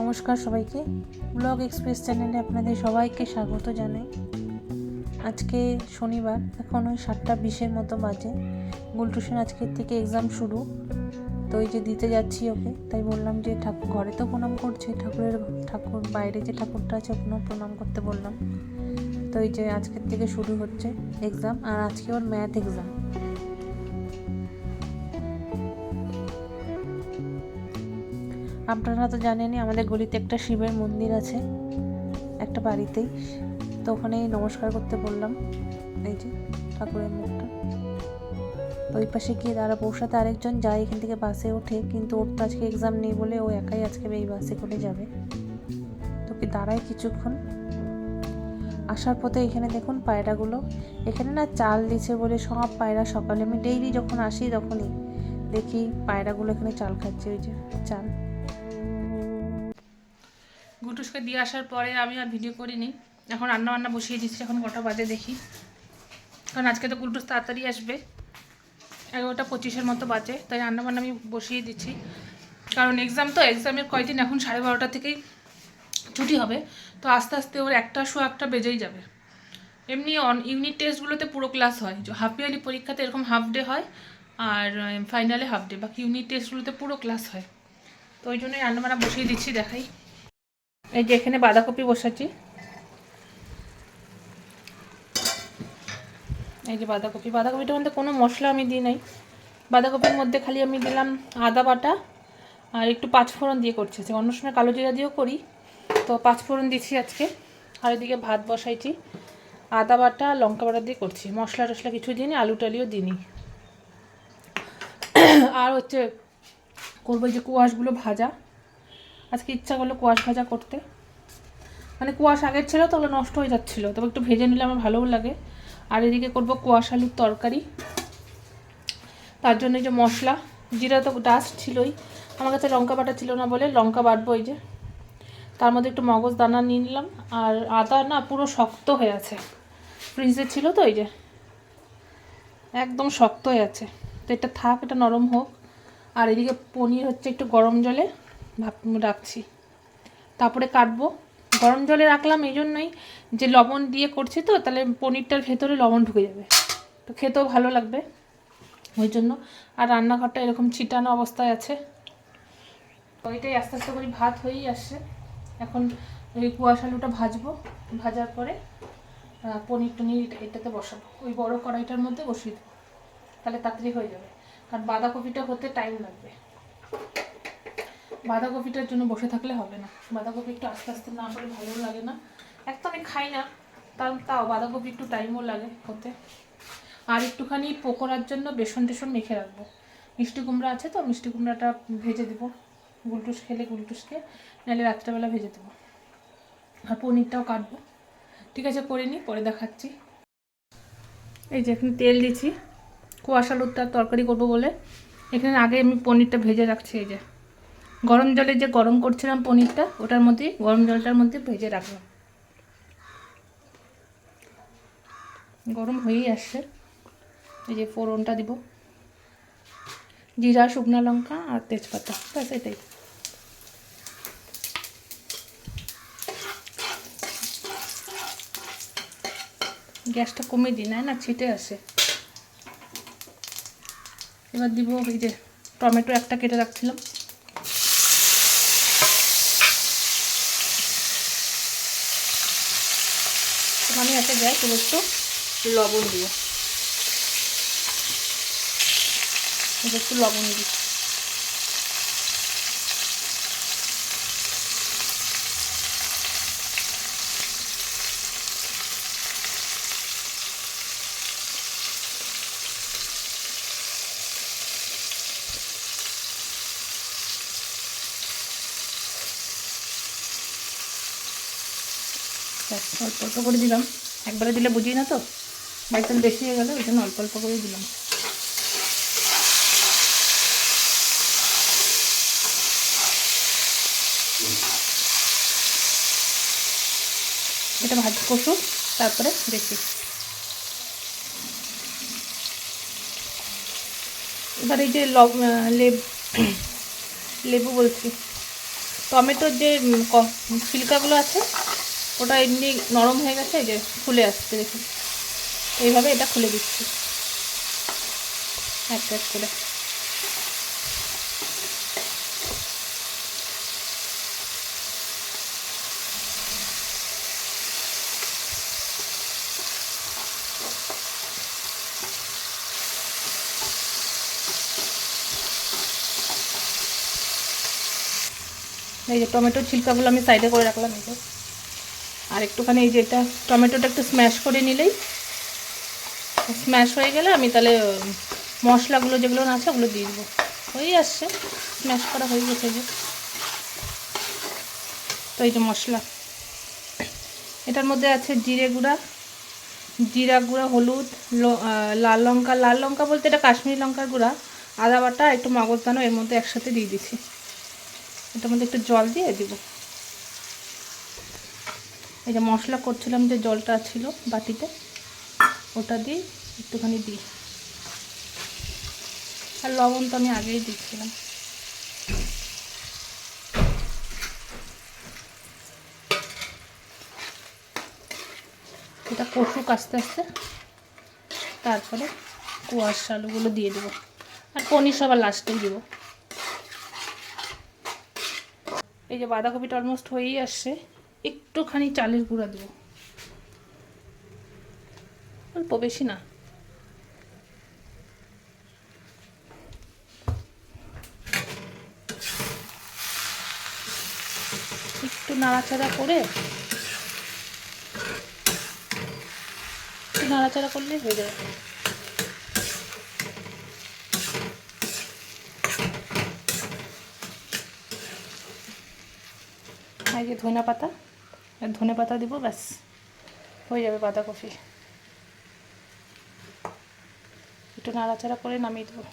নমস্কার সবাইকে, blog express চ্যানেলে আপনাদের সবাইকে স্বাগত জানাই। আজকে শনিবার, এখন ওই 7:20 মতো বাজে। গুলটুসের আজকের থেকে এক্সাম শুরু, তো ওই যে দিতে যাচ্ছি ওকে। তাই বললাম যে ঘরে তো প্রণাম করছে, ঠাকুর বাইরে যে ঠাকুরটা আছে ওখানেও প্রণাম করতে বললাম। তো ওই যে আজকের থেকে শুরু হচ্ছে এক্সাম, আর আজকে ওর ম্যাথ এক্সাম। আপনারা তো জানেনই আমাদের গলিতে একটা শিবের মন্দির আছে, একটা বাড়িতেই। তো ওখানেই নমস্কার করতে বললাম, এই যে ঠাকুরের মুখটা। ওই পাশে গিয়ে দাঁড়াবো, ওর সাথে আরেকজন যায় এখান থেকে বাসে ওঠে, কিন্তু ওর তো আজকে এক্সাম নেই বলে ও একাই আজকে এই বাসে করে যাবে। তো কি দাঁড়ায় কিছুক্ষণ। আসার পথে এখানে দেখুন পায়রাগুলো, এখানে না চাল দিচ্ছে বলে সব পায়রা সকালে, আমি ডেইলি যখন আসি তখনই দেখি পায়রাগুলো এখানে চাল খাচ্ছে, ওই যে চাল। গুটুসকে দিয়ে আসার পরে আমি আর ভিডিও করিনি, এখন রান্না বসিয়ে দিচ্ছি। এখন কটা বাজে দেখি, কারণ আজকে তো গুটুস তাড়াতাড়ি আসবে, 11:25 মতো বাজে। তাই রান্নাবান্না আমি বসিয়ে দিচ্ছি, কারণ এক্সাম তো, এক্সামের কয়দিন এখন 12:30 থেকেই ছুটি হবে। তো আস্তে আস্তে ওর 1:15 বেজেই যাবে। এমনি ইউনিট টেস্টগুলোতে পুরো ক্লাস হয়, হাফ ইয়ারলি পরীক্ষাতে এরকম হাফ ডে হয়, আর ফাইনালে হাফ ডে। বাকি ইউনিট টেস্টগুলোতে পুরো ক্লাস হয়। তো ওই জন্যই রান্নাবান্না বসিয়ে দিচ্ছি। দেখাই, এই যে এখানে বাঁধাকপি বসাচ্ছি, এই যে বাঁধাকপিটার মধ্যে কোনো মশলা আমি দিই নাই। বাঁধাকপির মধ্যে খালি আমি দিলাম আদা বাটা আর একটু পাঁচফোড়ন দিয়ে করছি। অন্য সময় কালো জিরা দিয়েও করি, তো পাঁচফোড়ন দিচ্ছি আজকে। আর এদিকে ভাত বসাইছি, আদা বাটা লঙ্কা বাটা দিয়ে করছি, মশলা টশলা কিছু দিইনি, আলু টালিও দিইনি। আর হচ্ছে করবো এই যে কুয়াশগুলো ভাজা। আজকে ইচ্ছা করলো কুয়াশ ভাজা করতে, মানে কুয়াশ আগের ছিল তো ওগুলো নষ্ট হয়ে যাচ্ছিলো, তবে একটু ভেজে নিলে আমার ভালোও লাগে। আর এদিকে করবো কুয়াশ আলুর তরকারি। তার জন্য এই যে মশলা, জিরা তো ডাস্ট ছিলই, আমার কাছে লঙ্কা বাটা ছিল না বলে লঙ্কা বাটবো। এই যে তার মধ্যে একটু মগজ দানা নিয়ে নিলাম। আর আদা না পুরো শক্ত হয়ে আছে, ফ্রিজে ছিল তো, এই যে একদম শক্ত হয়ে আছে। তো এটা থাক, এটা নরম হোক। আর এদিকে পনির হচ্ছে একটু গরম জলে রাখছি, তারপরে কাটবো। গরম জলে রাখলাম এই জন্যই যে লবণ দিয়ে করছি তো, তাহলে পনিরটার ভেতরে লবণ ঢুকে যাবে, তো খেতেও ভালো লাগবে ওই জন্য। আর রান্নাঘরটা এরকম ছিটানো অবস্থায় আছে। ওইটাই আস্তে আস্তে করে ভাত হয়েই আসছে। এখন ওই কুয়াশ আলুটা ভাজবো, ভাজার পরে পনির টনির এটাতে বসাবো, ওই বড় কড়াইটার মধ্যে বসিয়ে দেবো, তাহলে তাড়াতাড়ি হয়ে যাবে। কারণ বাঁধাকপিটা হতে টাইম লাগবে, বাঁধাকপিটার জন্য বসে থাকলে হবে না। বাঁধাকপি একটু আস্তে আস্তে না হলে ভালো লাগে না। এক তো আমি খাই না, তাও বাঁধাকপি একটু টাইমও লাগে হতে। আর একটুখানি পকোড়ার জন্য বেসন টেসন মেখে রাখবো। মিষ্টি কুমড়া আছে তো, মিষ্টি কুমড়াটা ভেজে দেবো, গুলটুস খেলে গুলটুসকে, নাহলে রাত্রেবেলা ভেজে দেবো। আর পনিরটাও কাটবো। ঠিক আছে, করে নিই, পরে দেখাচ্ছি। এই যে এখানে তেল দিচ্ছি, কুয়াশ আলুর তরকারি করবো বলে। এখানে আগে আমি পনিরটা ভেজে রাখছি, এই যে গরম জলে যে গরম করছিলাম পনিরটা, ওটার মধ্যে গরম জলটার মধ্যে ভেজে রাখলাম। গরম হয়েই আসছে। এই যে ফোড়নটা দিব, জিরা, শুকনো লঙ্কা আর তেজপাতা, ব্যাস এটাই। গ্যাসটা কমিয়ে দিই, না ছিটে আসে। এবার দিব এই যে টমেটো একটা কেটে রাখছিলাম, আমি একটা যাই তবু একটু লবণ দিব, একটু লবণ দিই। অল্প অল্প করে দিলাম, একবারে দিলে বুঝি না তো, একদম বেশি হয়ে গেলে ওই জন্য অল্প অল্প করে দিলাম। এটা ভাজি কষুক, তারপরে দেখি। এবার এই যে লেবু বলছি, টমেটোর যে ছিলকাগুলো আছে ওটা এমনি নরম হয়ে গেছে, এই যে খুলে আসছে দেখুন। এইভাবে এটা খুলে দিচ্ছি এক এক করে। এই যে টমেটোর ছিলকাগুলো আমি সাইডে করে রাখলাম। এই যে আর একটুখানি এই যে এটা টমেটোটা একটু স্ম্যাশ করে নিলেই, স্ম্যাশ হয়ে গেলে আমি তাহলে মশলাগুলো যেগুলো আছে ওগুলো দিয়ে দেবো। হয়েই আসছে, স্ম্যাশ করা হয়ে গেছে। যে তো এই যে মশলা, এটার মধ্যে আছে জিরা গুঁড়া, হলুদ, লাল লঙ্কা বলতে এটা কাশ্মীরি লঙ্কার গুঁড়া, আদা বাটা, একটু মগজদানা এর মধ্যে একসাথে দিয়ে দিছি। এটার মধ্যে একটু জল দিয়ে দিব। এই যে মশলা করছিলাম যে জলটা ছিল বাটিতে, ওটা দিয়ে একটুখানি দিই। আর লবণ তো আমি আগেই দিচ্ছিলাম। এটা কষুক আস্তে আস্তে, তারপরে কুয়াশ আলুগুলো দিয়ে দেবো, আর পনির সবার লাস্টেই দেবো। এই যে বাঁধাকপিটা অলমোস্ট হয়েই আসছে, একটুখানি চালের গুঁড়া দেবো, অল্প, বেশি না। একটু নাড়াচাড়া করলেই হয়ে যাবে। এই যে ধনে পাতা দিব, ব্যাস হয়ে যাবে বাঁধাকপি। একটু নাড়াচাড়া করে নামিয়ে দেবো,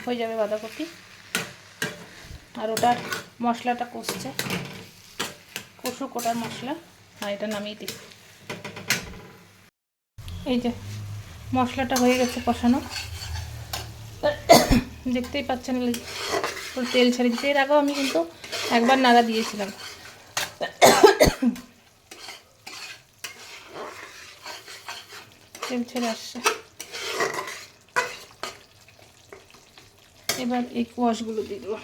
হয়ে যাবে বাঁধাকপি। আর ওটার মশলাটা কষুক ওটার মশলা, আর এটা নামিয়ে দিই। এই যে মশলাটা হয়ে গেছে কষানো, দেখতেই পাচ্ছেন তেল ছেড়ে দিতে। এর আগেও আমি কিন্তু একবার নাড়া দিয়েছিলাম। তেল ছেড়ে আসছে। এবার এই কোয়াশগুলো দিয়ে দেবো।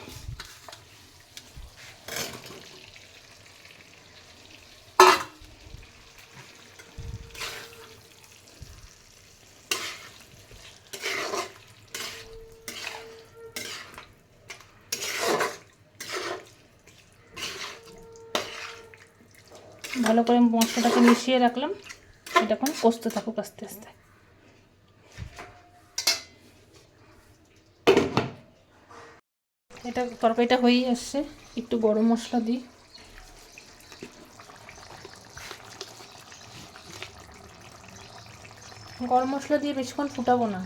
ভালো করে মশলাটাকে মিশিয়ে রাখলাম, এটা এখন কষতে থাকুক আস্তে আস্তে। এটা তরকারিটা হয়েই আসছে, একটু গরম মশলা দিই। গরম মশলা দিয়ে বেশিক্ষণ ফুটাবো না।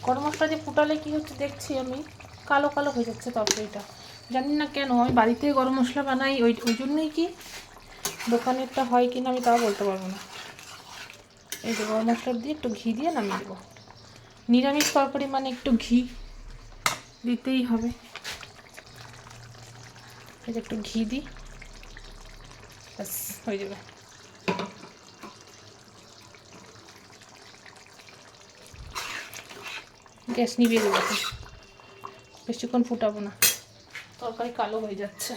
গরম মশলা দিয়ে ফুটালে কি হচ্ছে দেখছি আমি, কালো কালো হয়ে যাচ্ছে তরকারিটা। জানি না কেন, আমি বাড়িতে গরম মশলা বানাই, ওই জন্যই কি দোকানেরটা হয় কিনা আমি তাও বলতে পারবো না। এই যে গরম মশলা দিয়ে একটু ঘি দিয়ে নামিয়ে দেবো। নিরামিষ তরকারি মানে একটু ঘি দিতেই হবে। এই যে একটু ঘি দিই, ব্যাস হয়ে যাবে। গ্যাস নিভিয়ে দেবো, বেশিক্ষণ ফুটাবো না, তরকারি কালো হয়ে যাচ্ছে।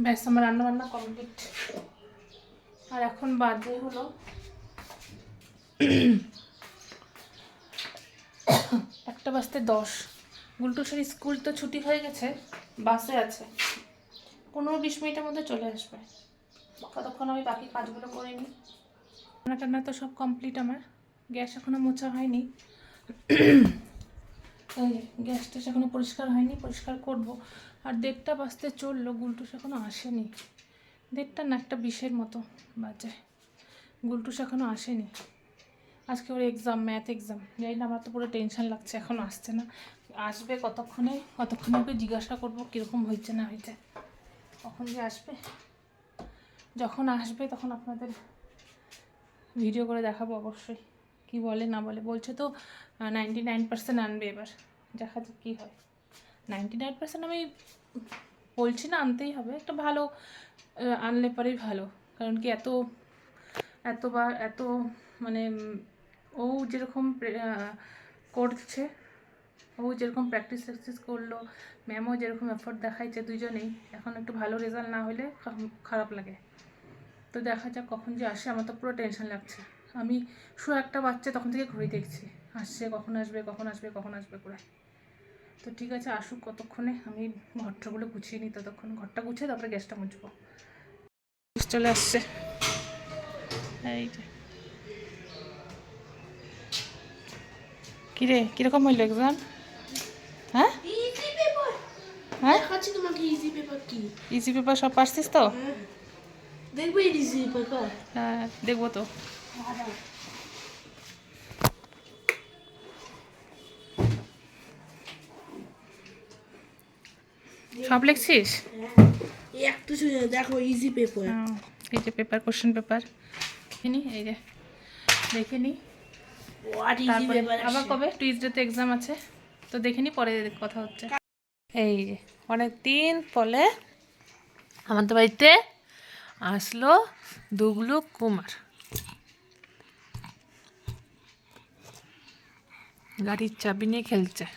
ব্যাস আমার রান্নাবান্না কমপ্লিট। আর এখন বাজে হলো 1:10। গুলটুসের স্কুল তো ছুটি হয়ে গেছে, বাসে আছে, 15-20 মিনিটের মধ্যে চলে আসবে। ততক্ষণ আমি বাকি কাজগুলো করে নিই। রান্না তো সব কমপ্লিট আমার, গ্যাস এখনও মোছা হয়নি। গ্যাসটা এখনও পরিষ্কার হয়নি, পরিষ্কার করব। আর 1:30 বাজতে চললো, গুলটুস এখনও আসেনি। 1:30 না, 1:20 মতো বাজে, গুলটুস এখনও আসেনি। আজকে ওর এক্সাম, ম্যাথ এক্সাম। জানি না, আমার তো পুরো টেনশন লাগছে, এখনও আসছে না। আসবে কতক্ষণে ওকে জিজ্ঞাসা করবো কীরকম হয়েছে না হয়েছে, কখন যে আসবে। যখন আসবে তখন আপনাদের ভিডিও করে দেখাবো অবশ্যই, কি বলে না বলে। বলছে তো 99% আনবে, এবার দেখা যাক কী হয়। 99% আমি বলছি না, আনতেই হবে, একটা ভালো আনলে পরেই ভালো। কারণ কি এতবার এত মানে ও যেরকম করছে, ও যেরকম প্র্যাকটিস করলো, ম্যামও যেরকম এফোর্ট দেখাইছে, দুজনেই, এখন একটু ভালো রেজাল্ট না হলে খারাপ লাগে। তো দেখা যাক কখন যে আসে, আমার তো পুরো টেনশন লাগছে। আমি একটা বাচ্চা তখন থেকে ঘড়ি দেখছি, আসছে কখন আসবে কখন আসবে কখন আসবে করে। তো ঠিক আছে, আসুক কতক্ষণে, আমি ঘরটাগুলো গুছিয়ে নিই, ততক্ষণ ঘরটা গুছিয়ে তারপরে গ্যাসটা মুছবো। চলে আসছে, এই যে। কিরে, কিরকম হইলো এক্সাম? হ্যাঁ হ্যাঁ, তোমাকে ইজি পেপার কি, ইজি পেপার সব পারছিস তো? দেখবো ইজি পেপার, হ্যাঁ দেখবো তো। সব লিখছিস? একটু দেখো ইজি পেপার, এই যে পেপার, কোশ্চেন পেপার দেখে এই যে দেখে নি। আবার কবে টিউসডেতে এক্সাম আছে, তো দেখে নি, পরে কথা হচ্ছে। এই যে অনেক দিন পরে আমাদের বাড়িতে আসলো দুগলু কুমার, গাড়ির চাবি নিয়ে খেলছে।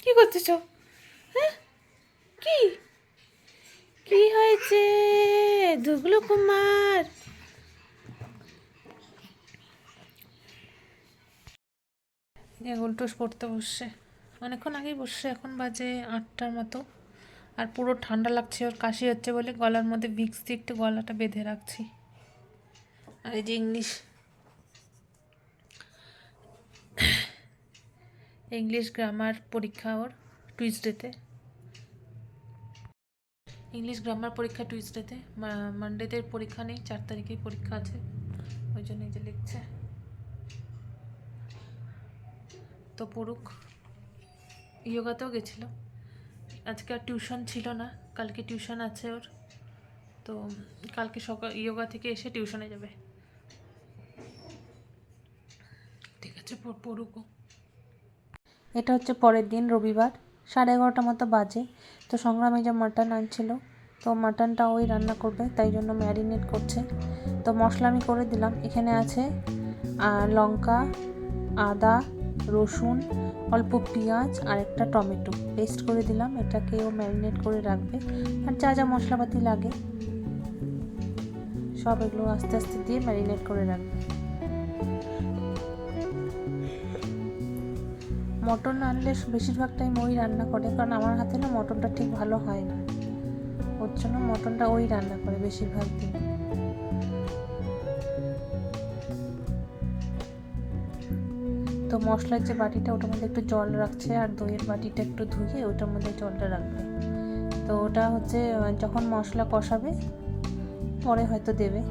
কি করতেছ? হ্যাঁ, কি কি হয়েছে দুগলু কুমার? উল্টোস পড়তে বসছে, অনেকক্ষণ আগেই বসছে, এখন বাজে 8টার মতো। আর পুরো ঠান্ডা লাগছে, ওর কাশি হচ্ছে বলে গলার মধ্যে ভিক্স দিয়ে একটু গলাটা বেঁধে রাখছি। আর এই যে ইংলিশ গ্রামার পরীক্ষা ওর টুইসডেতে, ইংলিশ গ্রামার পরীক্ষা টুইসডেতে, মানডেতে পরীক্ষা নেই, 4 তারিখেই পরীক্ষা আছে, ওই জন্য এই যে লিখছে। তো পড়ুক। ইয়োগাতেও গেছিল, আজকে আর টিউশন ছিল না, কালকে টিউশন আছে ওর। তো কালকে সকাল ইয়োগা থেকে এসে টিউশনে যাবে। ঠিক আছে, পড়ুক। এটা হচ্ছে পরের দিন রবিবার, 11:30 মতো বাজে। তো সংগ্রামী যে মাটন আনছিল, তো মাটনটা ওই রান্না করবে, তাই জন্য ম্যারিনেট করছে। তো মশলা আমি করে দিলাম, এখানে আছে লঙ্কা, আদা, রসুন, অল্প পেঁয়াজ আর একটা টমেটো পেস্ট করে দিলাম। এটাকে ও ম্যারিনেট করে রাখবে, আর যা যা মশলাপাতি লাগে সব এগুলো আস্তে আস্তে দিয়ে ম্যারিনেট করে রাখবে। মটন আনলে বেশিরভাগ টাইম ওই রান্না করে, কারণ আমার হাতে না মটনটা ঠিক ভালো হয় না, ওর জন্য মটনটা ওই রান্না করে বেশিরভাগ দিন। তো মশলার যে বাটিটা, ওটার মধ্যে একটু জল রাখছে, আর দইয়ের বাটিটা একটু ধুয়ে ওটার মধ্যে জলটা রাখবে। তো ওটা হচ্ছে যখন মশলা কষাবে পরে হয়তো দেবে।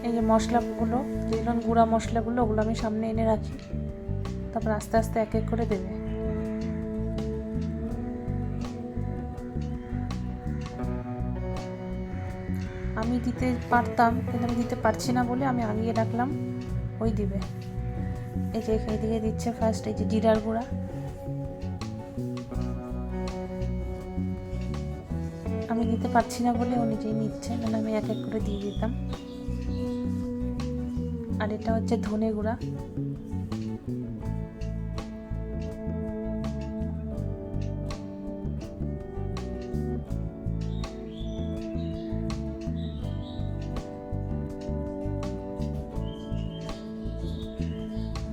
এই যে মশলাগুলো, যেগুলো গুঁড়া মশলাগুলো, ওগুলো আমি সামনে এনে রাখি, তারপর আস্তে আস্তে এক এক করে দেবে। আমি দিতে পারতাম, কিন্তু আমি দিতে পারছি না বলে আমি আগিয়ে রাখলাম, ওই দিবে। এই যে এদিকে দিচ্ছে ফার্স্ট এই যে জিরার গুঁড়া, আমি দিতে পারছি না বলে ও নিজেই নিচ্ছে, নাহলে আমি এক এক করে দিয়ে দিতাম। আর এটা হচ্ছে ধনে গুঁড়া,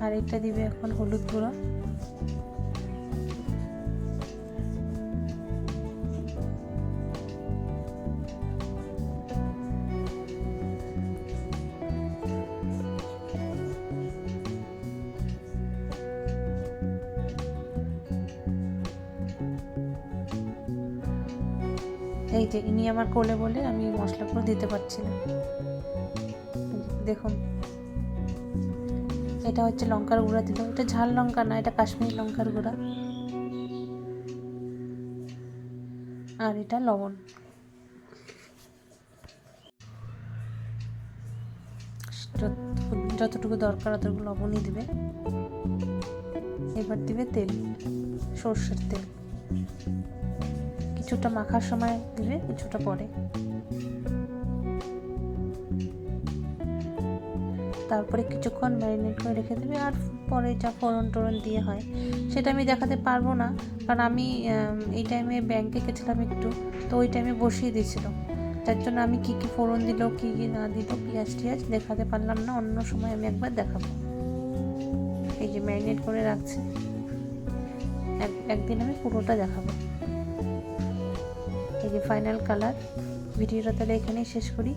আর এটা দিবে এখন হলুদ গুঁড়ো। এই যে ইনি আমার কোলে বলে আমি মশলাগুলো দিতে পারছি না। দেখুন, এটা হচ্ছে লঙ্কার গুঁড়া দিল, এটা ঝাল লঙ্কা না, এটা কাশ্মীরি লঙ্কার গুঁড়া, আর এটা লবণ। যতটুকু দরকার অতটুকু লবণই দিবে। এবার দিবে তেল, সর্ষের তেল, কিছুটা মাখার সময় দিবে, কিছুটা পরে। তারপরে কিছুক্ষণ ম্যারিনেট করে রেখে দেবে। আর পরে যা ফোড়ন টোড়ন দিয়ে হয় সেটা আমি দেখাতে পারবো না, কারণ আমি এই টাইমে ব্যাংকে গেছিলাম একটু, তো ওই টাইমে বসিয়ে দিয়েছিল, যার জন্য আমি কী কী ফোড়ন দিল কী কী না দিল পেঁয়াজ টিয়াজ দেখাতে পারলাম না। অন্য সময় আমি একবার দেখাবো। এই যে ম্যারিনেট করে রাখছি, একদিন আমি পুরোটা দেখাবো। এই যে ফাইনাল কালার। ভিডিওটা তাহলে এখানেই শেষ করি।